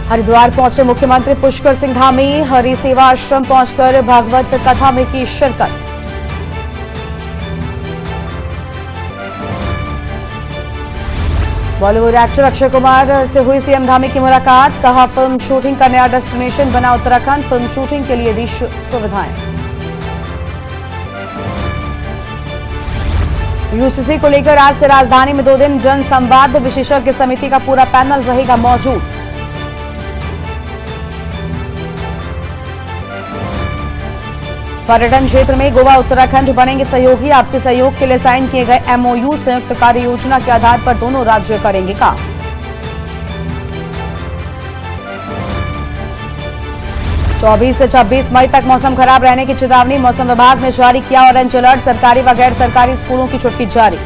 हरिद्वार पहुंचे मुख्यमंत्री पुष्कर सिंह धामी, हरि सेवा आश्रम पहुंचकर भागवत कथा में की शिरकत। बॉलीवुड एक्टर अक्षय कुमार से हुई सीएम धामी की मुलाकात, कहा फिल्म शूटिंग का नया डेस्टिनेशन बना उत्तराखंड, फिल्म शूटिंग के लिए दी सुविधाएं। यूसीसी को लेकर आज से राजधानी में 2 दिन जन संवाद, विशेषज्ञ समिति का पूरा पैनल रहेगा मौजूद। पर्यटन क्षेत्र में गोवा उत्तराखंड बनेंगे सहयोगी, आपसी सहयोग के लिए साइन किए गए एमओयू, संयुक्त कार्य योजना के आधार पर दोनों राज्य करेंगे काम। चौबीस से 26 मई तक मौसम खराब रहने की चेतावनी, मौसम विभाग ने जारी किया ऑरेंज अलर्ट, सरकारी व गैर सरकारी स्कूलों की छुट्टी जारी।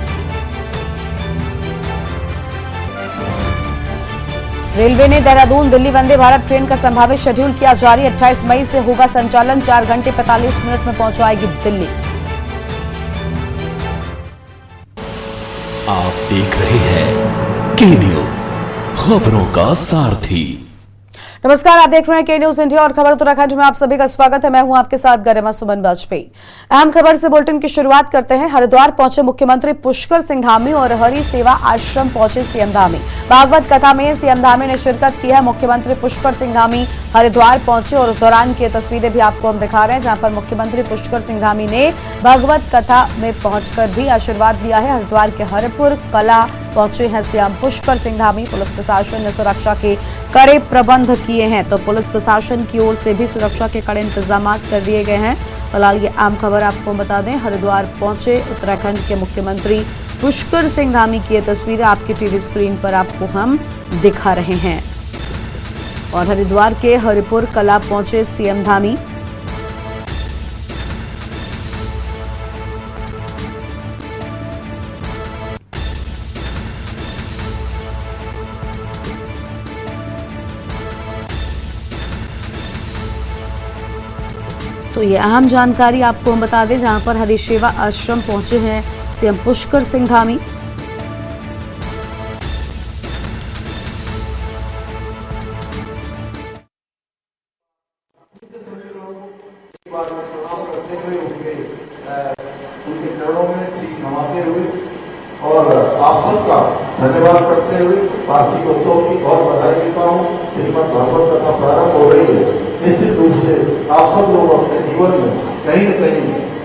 रेलवे ने देहरादून दिल्ली वंदे भारत ट्रेन का संभावित शेड्यूल किया जारी, 28 मई से होगा संचालन, 4 घंटे 45 मिनट में पहुंचाएगी दिल्ली। आप देख रहे हैं के न्यूज, खबरों का सारथी। नमस्कार, आप देख रहे हैं के न्यूज इंडिया और खबर उत्तराखंड में आप सभी का स्वागत है। मैं हूं आपके साथ गरिमा सुमन वाजपेयी। अहम खबर से बुलेटिन की शुरुआत करते हैं। हरिद्वार पहुंचे मुख्यमंत्री पुष्कर सिंह धामी और हरि सेवा आश्रम पहुंचे सीएम धामी। भागवत कथा में सीएम धामी ने शिरकत की है। मुख्यमंत्री पुष्कर सिंह धामी हरिद्वार पहुंचे और उस दौरान की तस्वीरें भी आपको हम दिखा रहे हैं, जहां पर मुख्यमंत्री पुष्कर सिंह धामी ने भागवत कथा में पहुंचकर भी आशीर्वाद लिया है। हरिद्वार के हरिपुर कला पहुंचे हैं सीएम पुष्कर सिंह धामी। पुलिस प्रशासन ने सुरक्षा के कड़े प्रबंध किए हैं, तो पुलिस प्रशासन की ओर से भी सुरक्षा के कड़े इंतजाम कर दिए गए हैं। फिलहाल ये आम खबर आपको बता दें, हरिद्वार पहुंचे उत्तराखंड के मुख्यमंत्री पुष्कर सिंह धामी की ये तस्वीरें आपकी टीवी स्क्रीन पर आपको हम दिखा रहे हैं। और हरिद्वार के हरिपुर कला पहुंचे सीएम धामी। तो ये अहम जानकारी आपको हम बता दें, जहां पर हरि सेवा आश्रम पहुंचे हैं सीएम पुष्कर सिंह धामी। उनके चरणों में शीश नवाते हुए और आप सबका धन्यवाद करते हुए वार्षिक उत्सव की बहुत बधाई देता हूँ। श्रीमद् भागवत कथा प्रारंभ हो रही है, निश्चित रूप से आप सब लोग अपने जीवन में कहीं न कहीं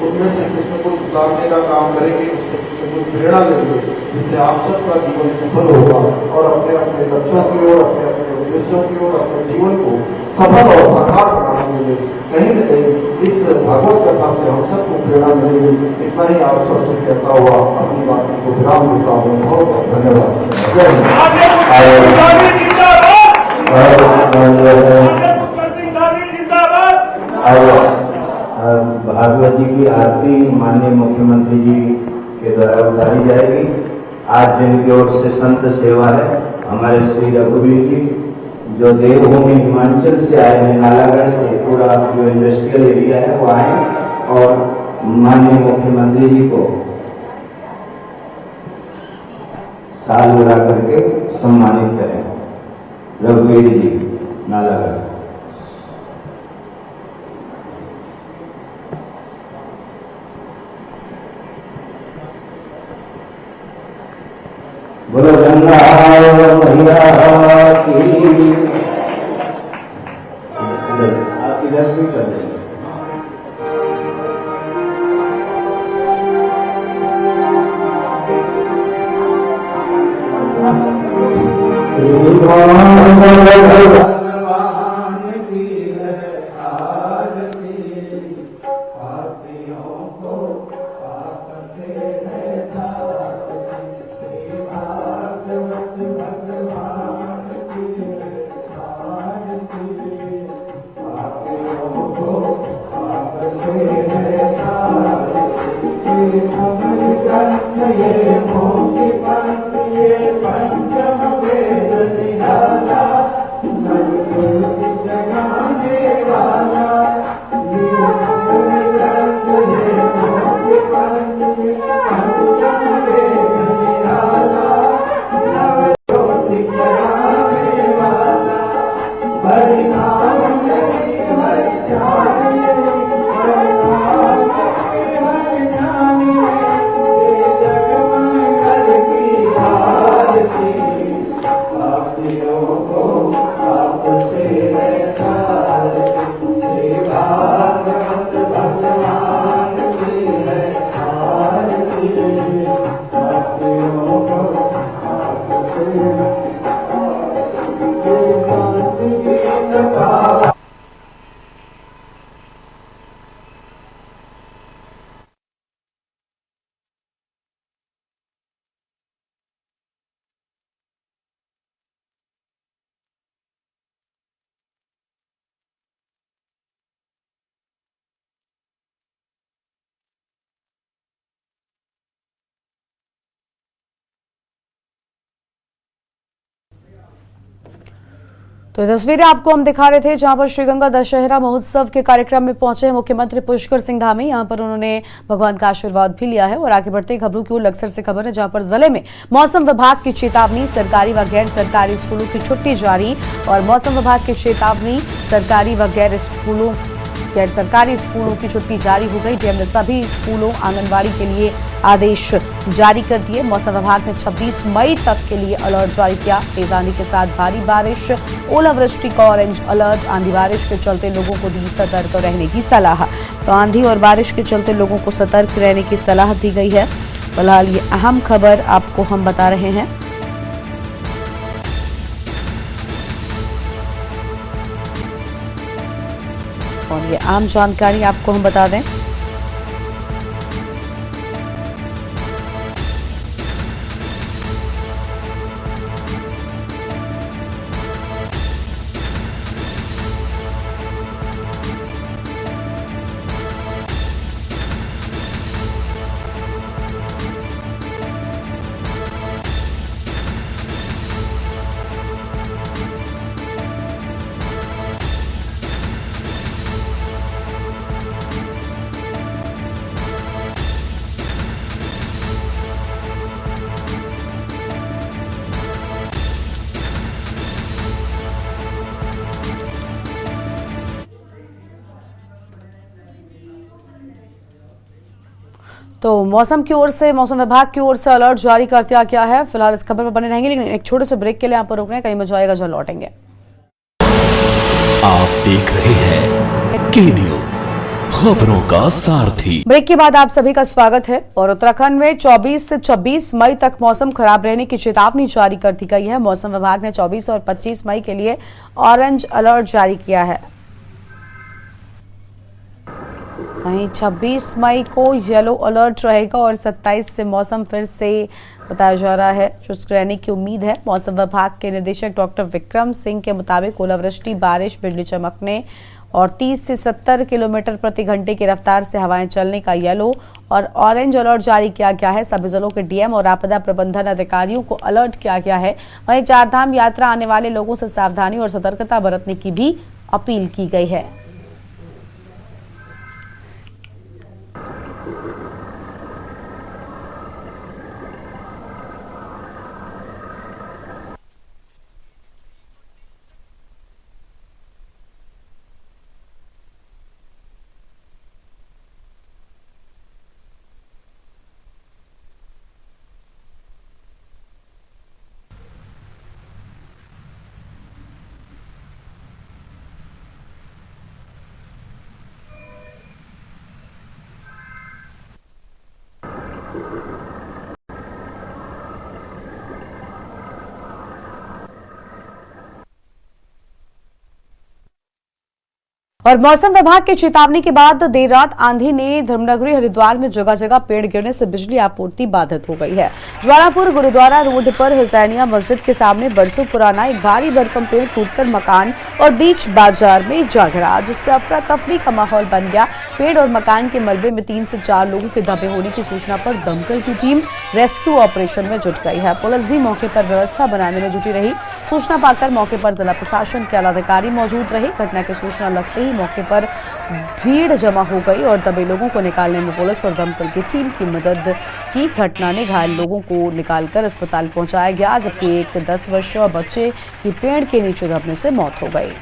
उनमें से कुछ न कुछ उतारने का काम करेंगे, उससे कुछ प्रेरणा लेंगे, जिससे आप सबका जीवन सफल होगा और अपने अपने लक्ष्यों की ओर, अपने अपने उद्देश्यों की ओर, अपने जीवन को सफल और साकार बनाने में कहीं न कहीं इस भागवत कथा से हम सबको प्रेरणा मिलेगी। इतना ही आप सबसे कहता हुआ अपनी बात को विराम देता हूँ। बहुत बहुत धन्यवाद। भागवत जी की आरती माननीय मुख्यमंत्री जी के द्वारा उतारी जाएगी। आज जिनकी ओर से संत सेवा है, हमारे श्री रघुवीर जी जो देवभूमि हिमाचल से आए हैं, नालागढ़ से, पूरा जो इंडस्ट्रियल एरिया है वो आए और माननीय मुख्यमंत्री जी को साल उड़ा करके सम्मानित करें। रघुवीर जी, नालागढ़। बोलो गंगा मैया की। आप इधर से कर देंगे। पंचम वेद निराला तो ये तस्वीरें आपको हम दिखा रहे थे जहां पर श्रीगंगा दशहरा महोत्सव के कार्यक्रम में पहुंचे हैं मुख्यमंत्री पुष्कर सिंह धामी। यहां पर उन्होंने भगवान का आशीर्वाद भी लिया है। और आगे बढ़ते खबरों की ओर लक्सर से खबर है जहां पर जिले में मौसम विभाग की चेतावनी, सरकारी व गैर सरकारी स्कूलों की छुट्टी जारी। और मौसम विभाग की चेतावनी, सरकारी व गैर सरकारी स्कूलों की छुट्टी जारी हो गई। डीएम ने सभी स्कूलों, आंगनबाड़ी के लिए आदेश जारी कर दिए। मौसम विभाग ने 26 मई तक के लिए अलर्ट जारी किया। तेज आंधी के साथ भारी बारिश, ओलावृष्टि का ऑरेंज अलर्ट। आंधी बारिश के चलते लोगों को दी सतर्क रहने की सलाह। तो आंधी और बारिश के चलते लोगों को सतर्क रहने की सलाह दी गई है। फिलहाल ये अहम खबर आपको हम बता रहे हैं। और ये आम जानकारी आपको हम बता दें। तो मौसम की ओर से, मौसम विभाग की ओर से अलर्ट जारी कर दिया गया है। फिलहाल इस खबर पर बने रहेंगे, लेकिन एक छोटे से ब्रेक के लिए यहाँ पर रुक रहे हैं। कहीं मजा आएगा जब लौटेंगे। आप देख रहे हैं के न्यूज, खबरों का सारथी। ब्रेक के बाद आप सभी का स्वागत है। और उत्तराखंड में 24 से 26 मई तक मौसम खराब रहने की चेतावनी जारी कर दी गई है। मौसम विभाग ने 24 और 25 मई के लिए ऑरेंज अलर्ट जारी किया है। वहीं 26 मई को येलो अलर्ट रहेगा और 27 से मौसम फिर से बताया जा रहा है शुष्क रहने की उम्मीद है। मौसम विभाग के निदेशक डॉक्टर विक्रम सिंह के मुताबिक ओलावृष्टि, बारिश, बिजली चमकने और 30 से 70 किलोमीटर प्रति घंटे की रफ्तार से हवाएं चलने का येलो और ऑरेंज अलर्ट जारी किया गया है। सभी जिलों के डीएम और आपदा प्रबंधन अधिकारियों को अलर्ट किया गया है। वहीं चारधाम यात्रा आने वाले लोगों से सावधानी और सतर्कता बरतने की भी अपील की गई है। और मौसम विभाग की चेतावनी के बाद देर रात आंधी ने धर्मनगरी हरिद्वार में जगह जगह पेड़ गिरने से बिजली आपूर्ति बाधित हो गई है। ज्वालापुर गुरुद्वारा रोड पर हुसैनिया मस्जिद के सामने बरसों पुराना एक भारी भरकम पेड़ टूटकर मकान और बीच बाजार में जा गिरा, जिससे अफरा तफरी का माहौल बन गया। पेड़ और मकान के मलबे में 3 से 4 लोगों के दबे होने की सूचना पर दमकल की टीम रेस्क्यू ऑपरेशन में जुट गई है। पुलिस भी मौके पर व्यवस्था बनाने में जुटी रही। सूचना पाकर मौके पर जिला प्रशासन के आलाधिकारी मौजूद रहे। घटना की सूचना लगते ही मौके पर भीड़ जमा हो गई और दबे लोगों को निकालने में पुलिस और दमकल की टीम की मदद की। घटना ने घायल लोगों को निकालकर अस्पताल पहुंचाया गया, जबकि एक 10 वर्षीय बच्चे की पेड़ के नीचे दबने से मौत हो गई।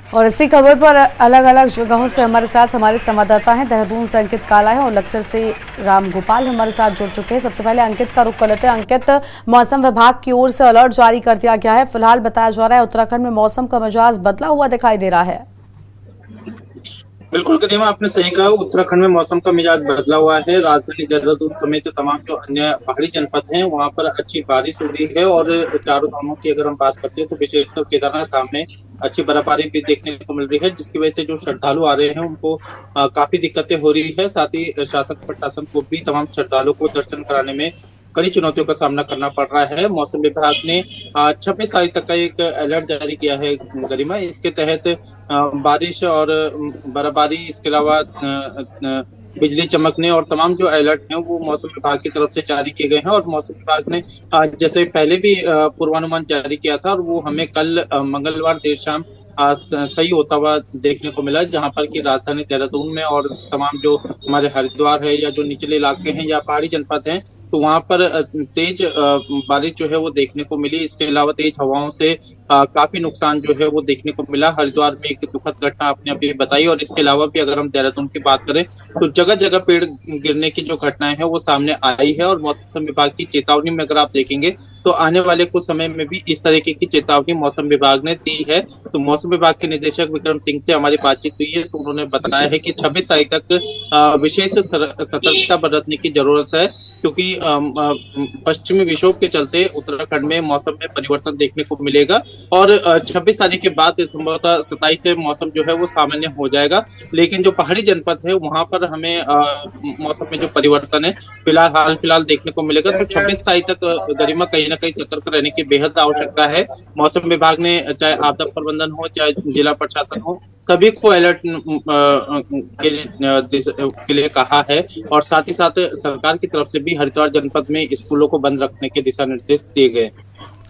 और इसी खबर पर अलग अलग जगहों से हमारे साथ हमारे संवाददाता हैं। देहरादून से अंकित काला है और लक्सर से राम गोपाल हमारे साथ जुड़ चुके हैं। सबसे पहले अंकित का रुख कर लेते हैं। अंकित, मौसम विभाग की ओर से अलर्ट जारी कर दिया गया है। फिलहाल बताया जा रहा है उत्तराखंड में मौसम का मिजाज बदला हुआ दिखाई दे रहा है। बिल्कुल करीमा, आपने सही कहा। उत्तराखंड में मौसम का मिजाज बदला हुआ है। राजधानी देहरादून समेत तमाम जो अन्य पहाड़ी जनपद हैं वहां पर अच्छी बारिश हो रही है। और चारों धामों की अगर हम बात करते हैं तो विशेषकर केदारनाथ धाम में अच्छी बर्फबारी भी देखने को मिल रही है, जिसकी वजह से जो श्रद्धालु आ रहे हैं उनको काफी दिक्कतें हो रही है। साथ ही शासन प्रशासन को भी तमाम श्रद्धालुओं को दर्शन कराने में कड़ी चुनौतियों का सामना करना पड़ रहा है। मौसम विभाग ने 26 तारीख तक का एक अलर्ट जारी किया है गरिमा। इसके तहत बारिश और बर्फबारी, इसके अलावा बिजली चमकने और तमाम जो अलर्ट हैं वो मौसम विभाग की तरफ से जारी किए गए हैं। और मौसम विभाग ने जैसे पहले भी पूर्वानुमान जारी किया था और वो हमें कल मंगलवार देर शाम सही होता हुआ देखने को मिला, जहां पर कि राजधानी देहरादून में और तमाम जो हमारे हरिद्वार है या जो निचले इलाके हैं या पहाड़ी जनपद हैं, तो वहां पर तेज बारिश जो है वो देखने को मिली। इसके अलावा तेज हवाओं से काफी नुकसान जो है वो देखने को मिला। हरिद्वार में एक दुखद घटना आपने अभी बताई। और इसके अलावा भी अगर हम देहरादून की बात करें तो जगह जगह पेड़ गिरने की जो घटनाएं हैं वो सामने आई है। और मौसम विभाग की चेतावनी में अगर आप देखेंगे तो आने वाले कुछ समय में भी इस तरीके की चेतावनी मौसम विभाग ने दी है। तो मौसम विभाग के निदेशक विक्रम सिंह से हमारी बातचीत हुई है, तो उन्होंने बताया है कि 26 तारीख तक विशेष सतर्कता बरतने की जरूरत है, क्योंकि पश्चिमी विक्षोभ के चलते उत्तराखंड में मौसम में परिवर्तन देखने को मिलेगा। और 26 तारीख के बाद संभवतः 27 से मौसम जो है वो सामान्य हो जाएगा। लेकिन जो पहाड़ी जनपद है वहां पर हमें मौसम में जो परिवर्तन है फिलहाल देखने को मिलेगा। तो 26 तारीख तक गरिमा कहीं ना कहीं सतर्क रहने की बेहद आवश्यकता है। मौसम विभाग ने चाहे आपदा प्रबंधन हो चाहे जिला प्रशासन हो, सभी को अलर्ट के लिए कहा है। और साथ ही साथ सरकार की तरफ से भी हरिद्वार जनपद में स्कूलों को बंद रखने के दिशा निर्देश दिए गए।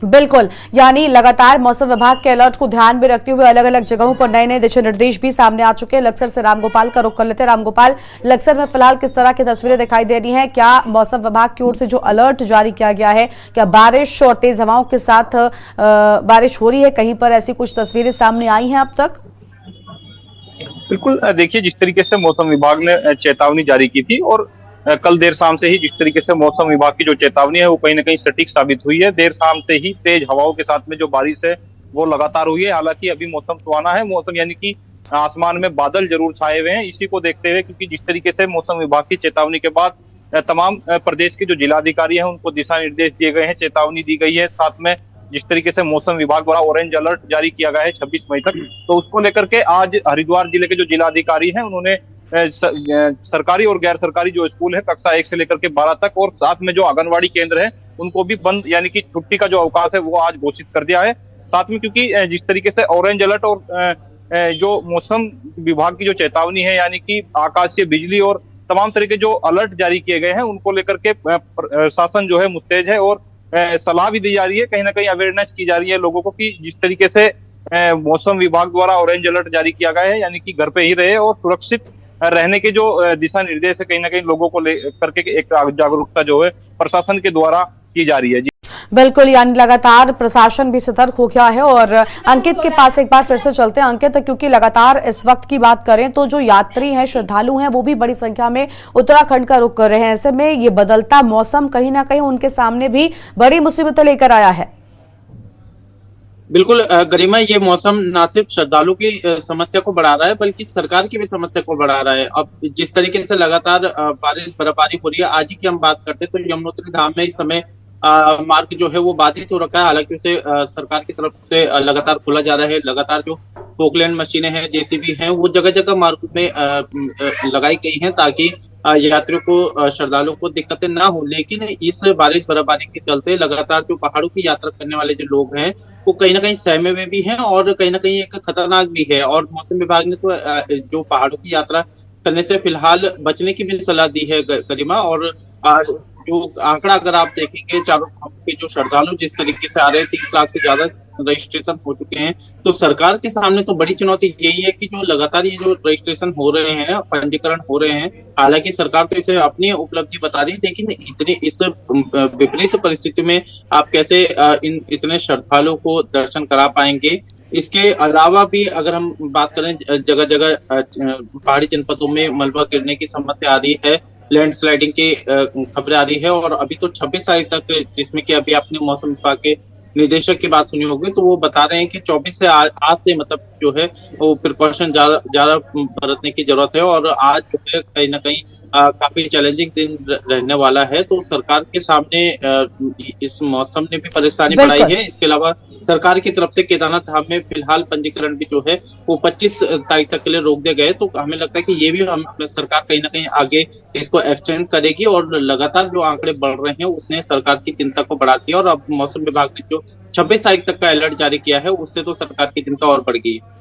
बिल्कुल, यानी लगातार मौसम विभाग के अलर्ट को ध्यान में रखते हुए अलग अलग जगहों पर नए नए दिशा निर्देश भी सामने आ चुके हैं। लक्सर से रामगोपाल का रुख कर लेते हैं। रामगोपाल, लक्सर में फिलहाल किस तरह की तस्वीरें दिखाई दे रही हैं? क्या मौसम विभाग की ओर से जो अलर्ट जारी किया गया है, क्या बारिश और तेज हवाओं के साथ बारिश हो रही है? कहीं पर ऐसी कुछ तस्वीरें सामने आई हैं अब तक? बिल्कुल, देखिए जिस तरीके से मौसम विभाग ने चेतावनी जारी की थी और कल देर शाम से ही जिस तरीके से मौसम विभाग की जो चेतावनी है वो कहीं ना कहीं सटीक साबित हुई है। देर शाम से ही तेज हवाओं के साथ में जो बारिश है वो लगातार हुई है। हालांकि अभी मौसम सुहाना है, मौसम यानी कि आसमान में बादल जरूर छाए हुए हैं। इसी को देखते हुए, क्योंकि जिस तरीके से मौसम विभाग की चेतावनी के बाद तमाम प्रदेश के जो जिलाधिकारी हैं उनको दिशा निर्देश दिए गए हैं, चेतावनी दी गई है। साथ में जिस तरीके से मौसम विभाग द्वारा ऑरेंज अलर्ट जारी किया गया है 26 मई तक, तो उसको लेकर के आज हरिद्वार जिले के जो जिलाधिकारी हैं उन्होंने सरकारी और गैर सरकारी जो स्कूल है कक्षा 1 से लेकर के 12 तक और साथ में जो आंगनबाड़ी केंद्र है उनको भी बंद, यानी कि छुट्टी का जो अवकाश है वो आज घोषित कर दिया है। साथ में क्योंकि जिस तरीके से ऑरेंज अलर्ट और जो मौसम विभाग की जो चेतावनी है, यानी कि आकाशीय बिजली और तमाम तरह के जो अलर्ट जारी किए गए हैं उनको लेकर के शासन जो है मुस्तैद है और सलाह भी दी जा रही है, कहीं ना कहीं अवेयरनेस की जा रही है लोगों को कि जिस तरीके से मौसम विभाग द्वारा ऑरेंज अलर्ट जारी किया गया है, यानी कि घर पे ही रहे और सुरक्षित रहने के जो दिशा निर्देश है कहीं ना कहीं लोगों को लेकर के एक जागरूकता जो है प्रशासन के द्वारा की जा रही है। जी बिल्कुल, यानी लगातार प्रशासन भी सतर्क हो गया है। और अंकित के पास एक बार फिर से चलते हैं। अंकित, क्योंकि लगातार इस वक्त की बात करें तो जो यात्री हैं, श्रद्धालु हैं, वो भी बड़ी संख्या में उत्तराखंड का रुख कर रहे हैं। ऐसे में ये बदलता मौसम कहीं ना कहीं उनके सामने भी बड़ी मुसीबतें लेकर आया है। बिल्कुल गरिमा, ये मौसम ना सिर्फ श्रद्धालु की समस्या को बढ़ा रहा है बल्कि सरकार की भी समस्या को बढ़ा रहा है। अब जिस तरीके से लगातार बारिश बर्फबारी हो रही है, आज ही की हम बात करते हैं तो यमुनोत्री धाम में इस समय मार्ग जो है वो बाधित हो रखा है। हालांकि उसे सरकार की तरफ से लगातार खोला जा रहा है। लगातार जो पोकलैंड मशीनें हैं, जेसीबी हैं, वो जगह जगह मार्ग में लगाई गई हैं ताकि यात्रियों को, श्रद्धालुओं को दिक्कतें ना हो। लेकिन इस बारिश बर्फबारी के चलते लगातार जो पहाड़ों की यात्रा करने वाले जो लोग हैं वो कहीं ना कहीं सहमे हुए भी हैं और कहीं ना कहीं एक खतरनाक भी है। और मौसम विभाग ने तो जो पहाड़ों की यात्रा करने से फिलहाल बचने की भी सलाह दी है गरिमा। और जो आंकड़ा अगर आप देखेंगे, चारों धाम के जो श्रद्धालु जिस तरीके से आ रहे हैं, 30 लाख से ज्यादा रजिस्ट्रेशन हो चुके हैं। तो सरकार के सामने तो बड़ी चुनौती यही है कि जो लगातार ये जो रजिस्ट्रेशन हो रहे हैं, पंजीकरण हो रहे हैं, हालांकि सरकार तो इसे अपनी उपलब्धि बता रही है, लेकिन इतनी इस विपरीत परिस्थिति में आप कैसे इन इतने श्रद्धालुओं को दर्शन करा पाएंगे। इसके अलावा भी अगर हम बात करें, जगह जगह पहाड़ी जनपदों में मलबा गिरने की समस्या आ रही है, लैंडस्लाइडिंग की खबरें आ रही है। और अभी तो 26 तारीख तक, जिसमें कि अभी आपने मौसम विभाग के निदेशक की बात सुनी होगी, तो वो बता रहे हैं कि 24 से आज से मतलब जो है वो प्रिकॉशन ज्यादा बरतने की जरूरत है। और आज जो है कहीं ना कहीं काफी चैलेंजिंग दिन रहने वाला है। तो सरकार के सामने इस मौसम ने भी परेशानी बढ़ाई बिल्कुल। है। इसके अलावा सरकार की तरफ से केदारनाथ धाम में फिलहाल पंजीकरण भी जो है वो 25 तारीख तक के लिए रोक दिए गए। तो हमें लगता है कि ये भी सरकार कहीं ना कहीं आगे इसको एक्सटेंड करेगी, और लगातार जो आंकड़े बढ़ रहे हैं उसने सरकार की चिंता को बढ़ा दिया। और अब मौसम विभाग ने जो 26 तारीख तक का अलर्ट जारी किया है उससे तो सरकार की चिंता और बढ़ गई है।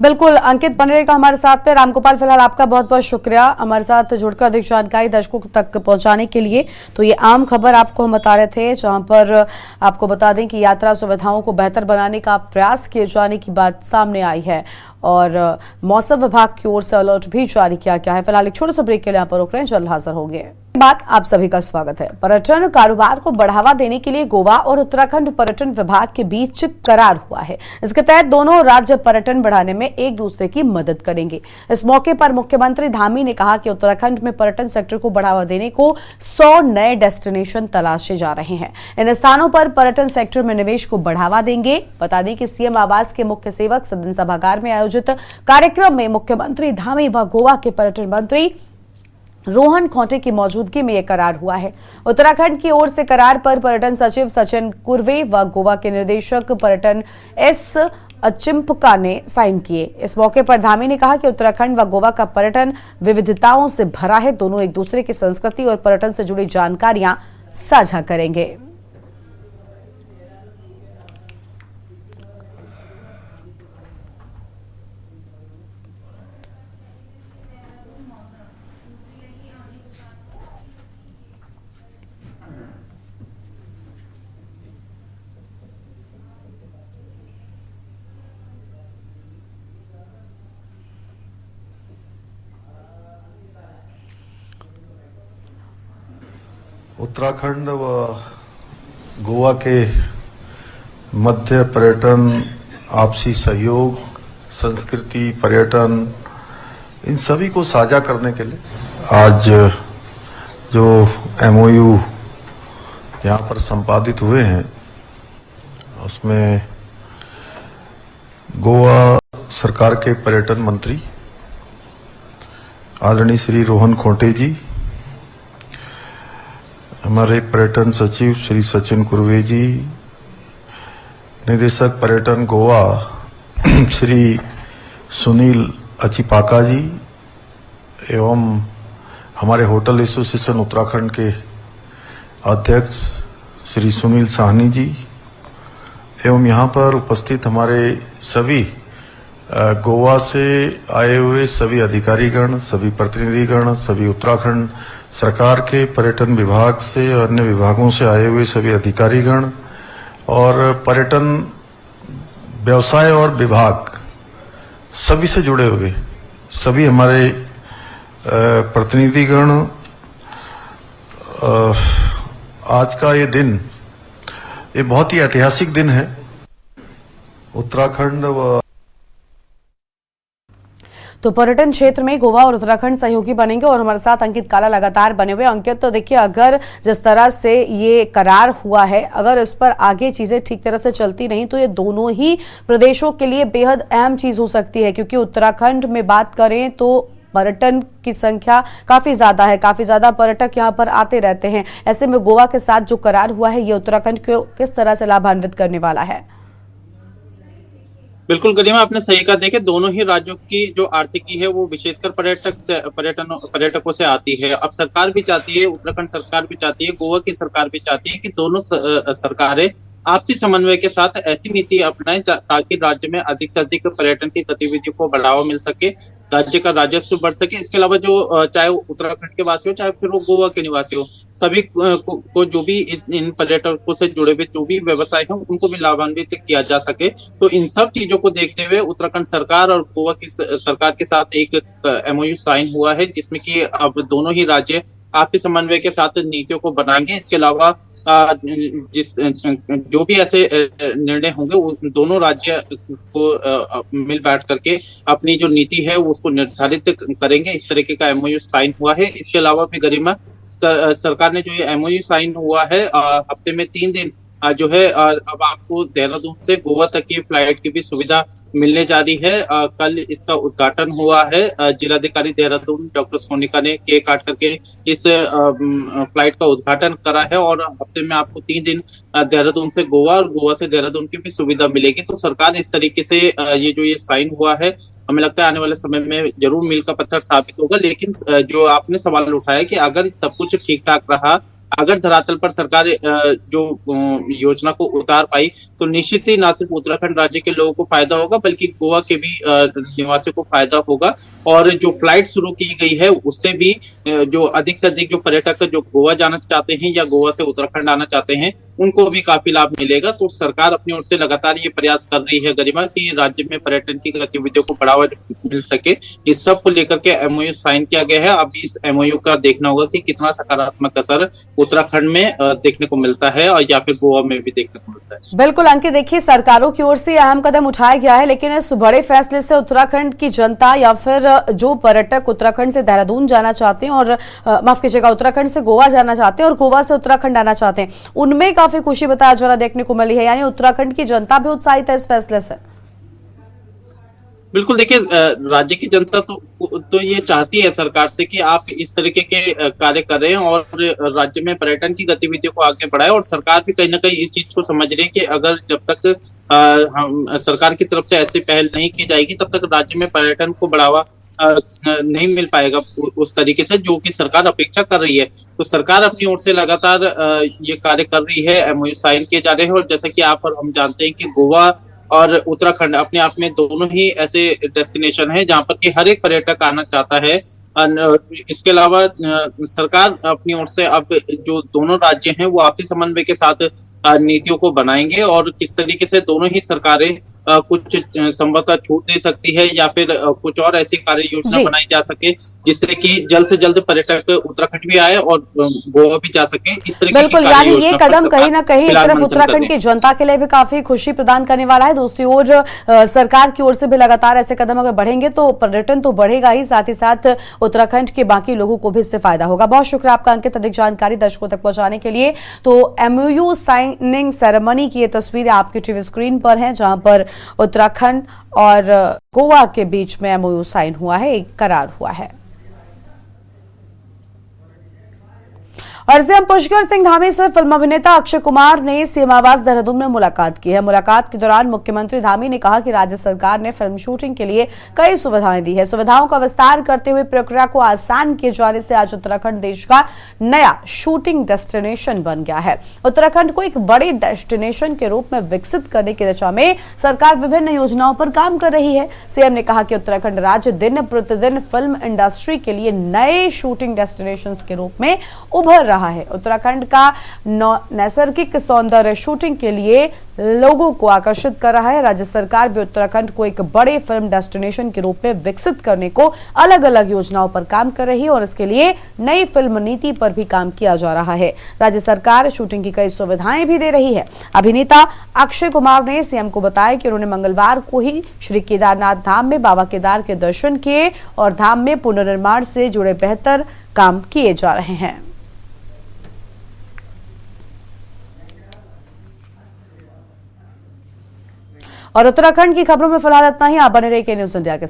बिल्कुल, अंकित बने रहेगा हमारे साथ में। रामगोपाल, फिलहाल आपका बहुत बहुत शुक्रिया हमारे साथ जुड़कर अधिक जानकारी दर्शकों तक पहुंचाने के लिए। तो ये आम खबर आपको हम बता रहे थे, जहां पर आपको बता दें कि यात्रा सुविधाओं को बेहतर बनाने का प्रयास किए जाने की बात सामने आई है और मौसम विभाग की ओर से अलर्ट भी जारी किया गया है। फिलहाल एक छोटे से ब्रेक के लिए यहाँ पर रुक रहे हैं, जल्द हाजिर होंगे। बात आप सभी का स्वागत है। पर्यटन कारोबार को बढ़ावा देने के लिए गोवा और उत्तराखंड पर्यटन विभाग के बीच करार हुआ है। इसके तहत दोनों राज्य पर्यटन बढ़ाने में एक दूसरे की मदद करेंगे। इस मौके पर मुख्यमंत्री धामी ने कहा कि उत्तराखंड में पर्यटन सेक्टर को बढ़ावा देने को 100 नए डेस्टिनेशन तलाशे जा रहे हैं। इन स्थानों पर पर्यटन सेक्टर में निवेश को बढ़ावा देंगे। बता दें कि सीएम आवास के मुख्य सेवक सदन सभागार में आयोजित कार्यक्रम में मुख्यमंत्री धामी व गोवा के पर्यटन मंत्री रोहन खोंटे की मौजूदगी में यह करार हुआ है। उत्तराखंड की ओर से करार पर पर्यटन सचिव सचिन कुर्वे व गोवा के निर्देशक पर्यटन एस अचिंपका ने साइन किए। इस मौके पर धामी ने कहा कि उत्तराखंड व गोवा का पर्यटन विविधताओं से भरा है। दोनों एक दूसरे की संस्कृति और पर्यटन से जुड़ी जानकारियां साझा करेंगे। उत्तराखंड व गोवा के मध्य पर्यटन, आपसी सहयोग, संस्कृति, पर्यटन, इन सभी को साझा करने के लिए आज जो एमओयू यहाँ पर संपादित हुए हैं उसमें गोवा सरकार के पर्यटन मंत्री आदरणीय श्री रोहन खोंटे जी, हमारे पर्यटन सचिव श्री सचिन कुर्वे जी, निदेशक पर्यटन गोवा श्री सुनील अचिपाका जी एवं हमारे होटल एसोसिएशन उत्तराखंड के अध्यक्ष श्री सुनील साहनी जी एवं यहाँ पर उपस्थित हमारे सभी गोवा से आए हुए सभी अधिकारीगण, सभी प्रतिनिधिगण, सभी उत्तराखंड सरकार के पर्यटन विभाग से और अन्य विभागों से आए हुए सभी अधिकारीगण और पर्यटन व्यवसाय और विभाग सभी से जुड़े हुए सभी हमारे प्रतिनिधिगण, आज का ये दिन ये बहुत ही ऐतिहासिक दिन है। उत्तराखंड व तो पर्यटन क्षेत्र में गोवा और उत्तराखंड सहयोगी बनेंगे और हमारे साथ अंकित काला लगातार बने हुए। अंकित, तो देखिए, अगर जिस तरह से ये करार हुआ है, अगर इस पर आगे चीजें ठीक तरह से चलती नहीं तो ये दोनों ही प्रदेशों के लिए बेहद अहम चीज हो सकती है, क्योंकि उत्तराखंड में बात करें तो पर्यटन की संख्या काफी ज्यादा है, काफी ज्यादा पर्यटक यहाँ पर आते रहते हैं। ऐसे में गोवा के साथ जो करार हुआ है ये उत्तराखंड को किस तरह से लाभान्वित करने वाला है? बिल्कुल गरिमा, आपने सही कहा। देखिए, दोनों ही राज्यों की जो आर्थिकी है वो विशेषकर पर्यटकों से आती है। अब सरकार भी चाहती है, उत्तराखंड सरकार भी चाहती है, गोवा की सरकार भी चाहती है कि दोनों सरकारें आपसी समन्वय के साथ ऐसी नीति अपनाएं ताकि राज्य में अधिक से अधिक पर्यटन की गतिविधियों को बढ़ावा मिल सके, राज्य का राजस्व बढ़ सके। इसके अलावा जो चाहे उत्तराखंड के वासी हो चाहे फिर वो गोवा के निवासी हो, सभी को जो भी इन पर्यटकों से जुड़े हुए जो भी व्यवसाय हैं उनको भी लाभान्वित किया जा सके। तो इन सब चीजों को देखते हुए उत्तराखंड सरकार और गोवा की सरकार के साथ एक एमओयू साइन हुआ है, जिसमें कि अब दोनों ही राज्य आपसी समन्वय के साथ नीतियों को बनाएंगे। इसके अलावा जो भी ऐसे निर्णय होंगे दोनों राज्य को मिल बैठ करके अपनी जो नीति है उसको निर्धारित करेंगे। इस तरीके का एमओयू साइन हुआ है। इसके अलावा भी गरिमा, सरकार ने जो ये एमओयू साइन हुआ है, हफ्ते में 3 दिन जो है अब आपको देहरादून से गोवा तक की फ्लाइट की भी सुविधा मिलने जा रही है। कल इसका उद्घाटन हुआ है। जिलाधिकारी देहरादून डॉक्टर सोनिका ने केक काट करके इस फ्लाइट का उद्घाटन करा है और हफ्ते में आपको 3 दिन देहरादून से गोवा और गोवा से देहरादून की भी सुविधा मिलेगी। तो सरकार इस तरीके से ये साइन हुआ है, हमें लगता है आने वाले समय में जरूर मील का पत्थर साबित होगा। लेकिन जो आपने सवाल उठाया कि अगर सब कुछ ठीक ठाक रहा, अगर धरातल पर सरकार जो योजना को उतार पाई, तो निश्चित ही ना सिर्फ उत्तराखंड राज्य के लोगों को फायदा होगा बल्कि गोवा के भी निवासियों को फायदा होगा। और जो फ्लाइट शुरू की गई है उससे भी जो अधिक से अधिक जो पर्यटक जो गोवा जाना चाहते हैं या गोवा से उत्तराखंड आना चाहते हैं उनको भी काफी लाभ मिलेगा। तो सरकार अपनी ओर से लगातार ये प्रयास कर रही है गरिमा कि राज्य में पर्यटन की गतिविधियों को बढ़ावा मिल सके। इस सब को लेकर के एमओयू साइन किया गया है। अब इस एमओयू का देखना होगा कि कितना सकारात्मक असर उत्तराखंड में देखने को मिलता है और या फिर गोवा में भी देखने को मिलता है। बिल्कुल अंकित, देखिए सरकारों की ओर से अहम कदम उठाया गया है, लेकिन इस बड़े फैसले से उत्तराखंड की जनता या फिर जो पर्यटक उत्तराखंड से देहरादून जाना चाहते हैं और माफ कीजिएगा उत्तराखंड से गोवा जाना चाहते हैं और गोवा से उत्तराखंड आना चाहते हैं, उनमें काफी खुशी बताया जा रहा देखने को मिली है। यानी उत्तराखंड की जनता भी उत्साहित है इस फैसले से। बिल्कुल, देखिए राज्य की जनता तो ये चाहती है सरकार से कि आप इस तरीके के कार्य करें और राज्य में पर्यटन की गतिविधियों को आगे बढ़ाएं। और सरकार भी कहीं ना कहीं इस चीज को समझ रही है कि अगर जब तक सरकार की तरफ से ऐसी पहल नहीं की जाएगी तब तक राज्य में पर्यटन को बढ़ावा नहीं मिल पाएगा उस तरीके से जो कि सरकार अपेक्षा कर रही है। तो सरकार अपनी ओर से लगातार ये कार्य कर रही है, एमओयू साइन किए जा रहे हैं। और जैसा कि आप और हम जानते हैं कि गोवा और उत्तराखंड अपने आप में दोनों ही ऐसे डेस्टिनेशन है जहां पर कि हर एक पर्यटक आना चाहता है। इसके अलावा सरकार अपनी ओर से अब जो दोनों राज्य हैं वो आपसी समन्वय के साथ नीतियों को बनाएंगे और किस तरीके से दोनों ही सरकारें कुछ संभवतः छूट दे सकती है या फिर कुछ और ऐसी कार्य योजना बनाई जा सके जिससे कि जल्द से जल्द पर्यटक उत्तराखंड भी आए और गोवा भी जा सके। इस तरीके बिल्कुल, यानी ये कदम कहीं ना कहीं एक तरफ उत्तराखंड की जनता के लिए भी काफी खुशी प्रदान करने वाला है, दूसरी ओर सरकार की ओर से भी लगातार ऐसे कदम अगर बढ़ेंगे तो पर्यटन तो बढ़ेगा ही, साथ ही साथ उत्तराखंड के बाकी लोगों को भी इससे फायदा होगा। बहुत शुक्रिया आपका अंकित, अधिक जानकारी दर्शकों तक पहुंचाने के लिए। तो एमओयू साइनिंग सेरेमनी की ये तस्वीरें आपकी टीवी स्क्रीन पर हैं जहां पर उत्तराखंड और गोवा के बीच में एमओयू साइन हुआ है, एक करार हुआ है। और सीएम पुष्कर सिंह धामी से फिल्म अभिनेता अक्षय कुमार ने सीएम आवास देहरादून में मुलाकात की है। मुलाकात के दौरान मुख्यमंत्री धामी ने कहा कि राज्य सरकार ने फिल्म शूटिंग के लिए कई सुविधाएं दी है। सुविधाओं का विस्तार करते हुए प्रक्रिया को आसान किए जाने से आज उत्तराखंड देश का नया शूटिंग डेस्टिनेशन बन गया है। उत्तराखंड को एक बड़े डेस्टिनेशन के रूप में विकसित करने की दिशा में सरकार विभिन्न योजनाओं पर काम कर रही है। सीएम ने कहा कि उत्तराखंड राज्य दिन प्रतिदिन फिल्म इंडस्ट्री के लिए नए शूटिंग डेस्टिनेशन के रूप में उभर रहा है। उत्तराखंड का नैसर्गिक सौंदर्य शूटिंग के लिए लोगों को आकर्षित कर रहा है। राज्य सरकार भी उत्तराखंड को एक बड़े फिल्म डेस्टिनेशन के रूप में विकसित करने को अलग अलग योजनाओं पर काम कर रही है और इसके लिए नई फिल्म नीति पर भी काम किया जा रहा है। राज्य सरकार शूटिंग की कई सुविधाएं भी दे रही है। अभिनेता अक्षय कुमार ने सीएम को बताया कि उन्होंने मंगलवार को ही श्री केदारनाथ धाम में बाबा केदार के दर्शन किए और धाम में पुनर्निर्माण से जुड़े बेहतर काम किए जा रहे हैं। और उत्तराखंड की खबरों में फिलहाल इतना ही। आप बने रहिए के न्यूज़ इंडिया के साथ।